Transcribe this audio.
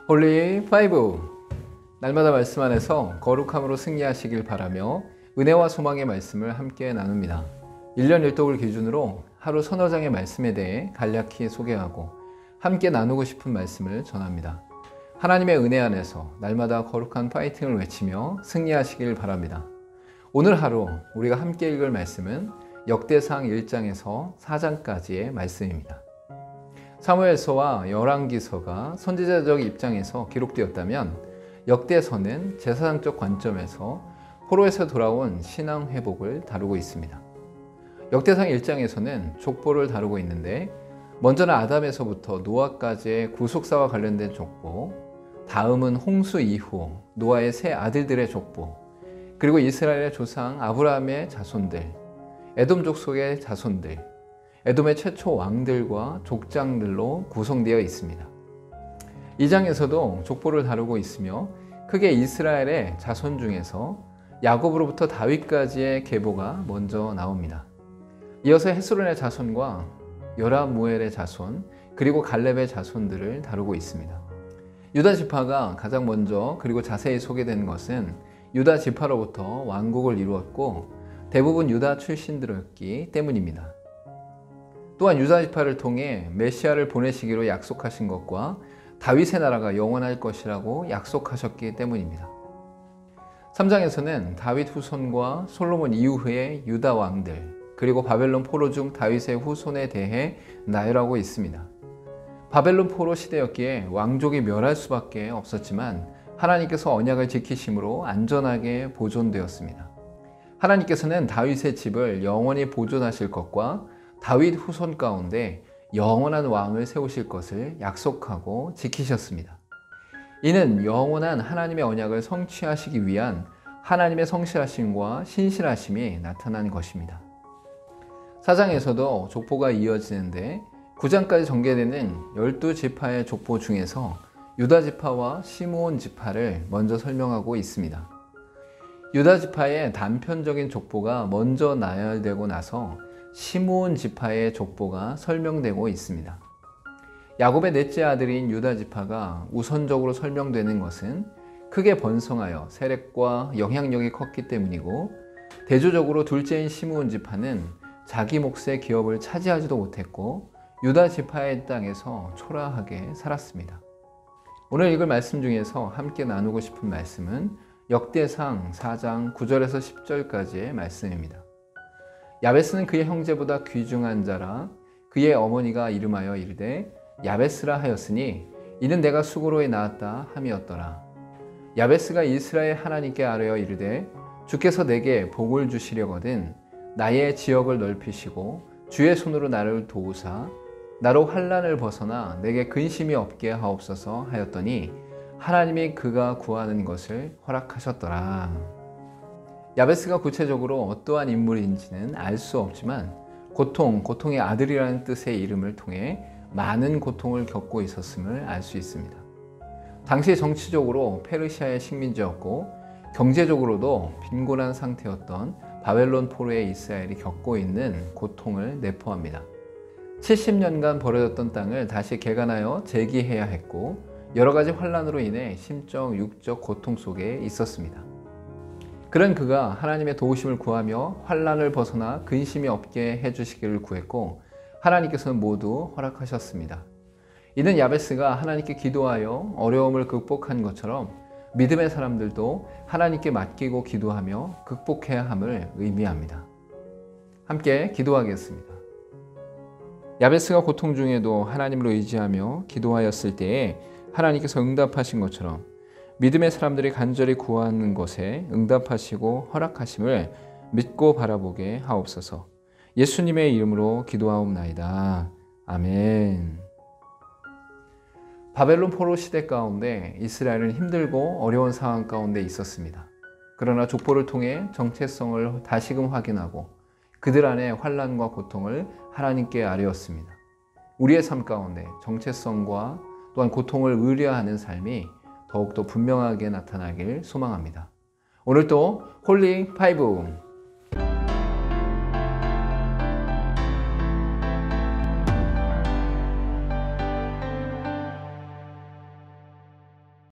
홀리 파이브, 날마다 말씀 안에서 거룩함으로 승리하시길 바라며 은혜와 소망의 말씀을 함께 나눕니다. 1년 1독을 기준으로 하루 서너 장의 말씀에 대해 간략히 소개하고 함께 나누고 싶은 말씀을 전합니다. 하나님의 은혜 안에서 날마다 거룩한 파이팅을 외치며 승리하시길 바랍니다. 오늘 하루 우리가 함께 읽을 말씀은 역대상 1장에서 4장까지의 말씀입니다. 사무엘서와 열왕기서가 선지자적 입장에서 기록되었다면 역대서는 제사장적 관점에서 포로에서 돌아온 신앙 회복을 다루고 있습니다. 역대상 1장에서는 족보를 다루고 있는데 먼저는 아담에서부터 노아까지의 구속사와 관련된 족보, 다음은 홍수 이후 노아의 세 아들들의 족보, 그리고 이스라엘의 조상 아브라함의 자손들, 에돔 족속의 자손들, 에돔의 최초 왕들과 족장들로 구성되어 있습니다. 이 장에서도 족보를 다루고 있으며 크게 이스라엘의 자손 중에서 야곱으로부터 다윗까지의 계보가 먼저 나옵니다. 이어서 헤스론의 자손과 여라무엘의 자손, 그리고 갈렙의 자손들을 다루고 있습니다. 유다 지파가 가장 먼저 그리고 자세히 소개된 것은 유다 지파로부터 왕국을 이루었고 대부분 유다 출신들이었기 때문입니다. 또한 유다 지파를 통해 메시아를 보내시기로 약속하신 것과 다윗의 나라가 영원할 것이라고 약속하셨기 때문입니다. 3장에서는 다윗 후손과 솔로몬 이후의 유다 왕들, 그리고 바벨론 포로 중 다윗의 후손에 대해 나열하고 있습니다. 바벨론 포로 시대였기에 왕족이 멸할 수밖에 없었지만 하나님께서 언약을 지키심으로 안전하게 보존되었습니다. 하나님께서는 다윗의 집을 영원히 보존하실 것과 다윗 후손 가운데 영원한 왕을 세우실 것을 약속하고 지키셨습니다. 이는 영원한 하나님의 언약을 성취하시기 위한 하나님의 성실하심과 신실하심이 나타난 것입니다. 4장에서도 족보가 이어지는데 9장까지 전개되는 12지파의 족보 중에서 유다 지파와 시므온 지파를 먼저 설명하고 있습니다. 유다 지파의 단편적인 족보가 먼저 나열되고 나서 시므온 지파의 족보가 설명되고 있습니다. 야곱의 넷째 아들인 유다 지파가 우선적으로 설명되는 것은 크게 번성하여 세력과 영향력이 컸기 때문이고, 대조적으로 둘째인 시므온 지파는 자기 몫의 기업을 차지하지도 못했고 유다 지파의 땅에서 초라하게 살았습니다. 오늘 읽을 말씀 중에서 함께 나누고 싶은 말씀은 역대상 4장 9절에서 10절까지의 말씀입니다. 야베스는 그의 형제보다 귀중한 자라. 그의 어머니가 이름하여 이르되 야베스라 하였으니 이는 내가 수고로에 낳았다 함이었더라. 야베스가 이스라엘 하나님께 아뢰어 이르되 주께서 내게 복을 주시려거든 나의 지역을 넓히시고 주의 손으로 나를 도우사 나로 환난을 벗어나 내게 근심이 없게 하옵소서 하였더니 하나님이 그가 구하는 것을 허락하셨더라. 야베스가 구체적으로 어떠한 인물인지는 알 수 없지만 고통의 아들이라는 뜻의 이름을 통해 많은 고통을 겪고 있었음을 알 수 있습니다. 당시 정치적으로 페르시아의 식민지였고 경제적으로도 빈곤한 상태였던 바벨론 포로의 이스라엘이 겪고 있는 고통을 내포합니다. 70년간 버려졌던 땅을 다시 개간하여 재기해야 했고 여러 가지 환난으로 인해 심적, 육적 고통 속에 있었습니다. 그런 그가 하나님의 도우심을 구하며 환난을 벗어나 근심이 없게 해주시기를 구했고 하나님께서는 모두 허락하셨습니다. 이는 야베스가 하나님께 기도하여 어려움을 극복한 것처럼 믿음의 사람들도 하나님께 맡기고 기도하며 극복해야 함을 의미합니다. 함께 기도하겠습니다. 야베스가 고통 중에도 하나님을 의지하며 기도하였을 때에 하나님께서 응답하신 것처럼 믿음의 사람들이 간절히 구하는 것에 응답하시고 허락하심을 믿고 바라보게 하옵소서. 예수님의 이름으로 기도하옵나이다. 아멘. 바벨론 포로 시대 가운데 이스라엘은 힘들고 어려운 상황 가운데 있었습니다. 그러나 족보를 통해 정체성을 다시금 확인하고 그들 안에 환난과 고통을 하나님께 아뢰었습니다. 우리의 삶 가운데 정체성과 또한 고통을 의뢰하는 삶이 더욱더 분명하게 나타나길 소망합니다. 오늘도 홀리 파이브